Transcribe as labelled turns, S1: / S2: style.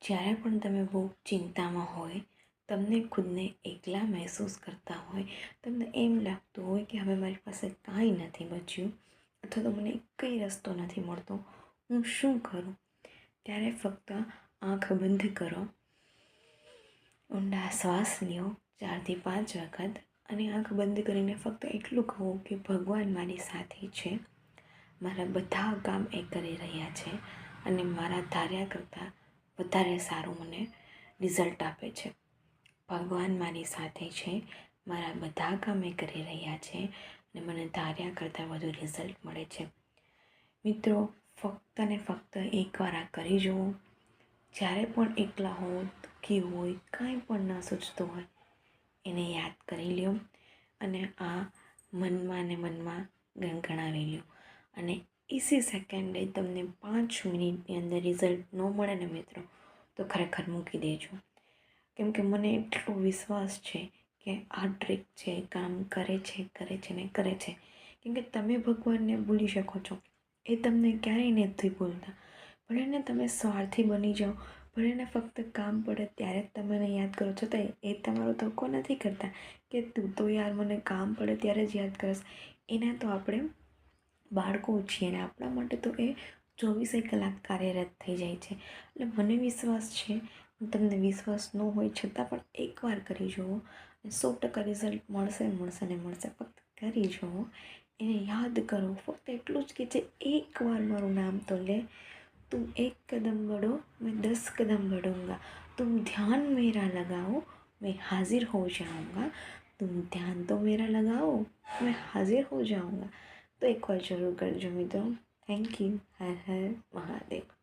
S1: જ્યારે પણ તમે બહુ ચિંતામાં હોય, તમને ખુદને એકલા મહેસૂસ કરતા હોય, તમને એમ લાગતું હોય કે હવે મારી પાસે કાંઈ નથી બચ્યું અથવા તો મને કંઈ રસ્તો નથી મળતો, હું શું કરું? ત્યારે ફક્ત આંખ બંધ કરો, ઊંડા શ્વાસ લ્યો 4 થી 5 વખત અને આંખ બંધ કરીને ફક્ત એટલું કહો કે ભગવાન મારી સાથે છે, મારા બધા કામ એ કરી રહ્યા છે અને મારા ધાર્યા કરતાં વધારે સારું મને રિઝલ્ટ આપે છે. ભગવાન મારી સાથે છે, મારા બધા કામ એ કરી રહ્યા છે અને મને ધાર્યા કરતાં વધુ રિઝલ્ટ મળે છે. મિત્રો, ફક્ત ને ફક્ત એકવાર આ કરી જુઓ. જ્યારે પણ એકલા હો, દુઃખી હોય, કાંઈ પણ ના સૂચતું હોય, એને યાદ કરી લ્યો અને આ મનમાં ને મનમાં ગણગણાવી લ્યો અને ઇસી સેકન્ડે તમને 5 મિનિટની અંદર રિઝલ્ટ ન મળે ને મિત્રો, તો ખરેખર મૂકી દેજો. કેમ કે મને એટલો વિશ્વાસ છે કે આ ટ્રીક છે, કામ કરે છે ને કરે છે. કેમ કે તમે ભગવાનને ભૂલી શકો છો, એ તમને ક્યારેય નથી ભૂલતા. ભલે ને તમે સ્વાર્થી બની જાઓ, ભલે ને ફક્ત કામ પડે ત્યારે જ તમને યાદ કરો, છતાંય એ તમારો ધક્કો નથી કરતા કે તું તો યાર મને કામ પડે ત્યારે જ યાદ કરશ. એના તો આપણે બાળકો છીએ અને આપણા માટે તો એ 24 કલાક કાર્યરત થઈ જાય છે. એટલે મને વિશ્વાસ છે, તમને વિશ્વાસ ન હોય છતાં પણ એકવાર કરી જુઓ, 100% રિઝલ્ટ મળશે ને મળશે. ફક્ત કરી જુઓ, એને યાદ કરો, ફક્ત એટલું જ કે જે એકવાર મારું નામ તો લે. तुम 1 कदम बढ़ो, मैं 10 कदम बढ़ूँगा. तुम ध्यान मेरा लगाओ, मैं हाजिर हो जाऊँगा. तुम ध्यान तो मेरा लगाओ, मैं हाजिर हो जाऊँगा. तो एक बार ज़रूर करजो मित्रों. Thank you. Her her Mahadev.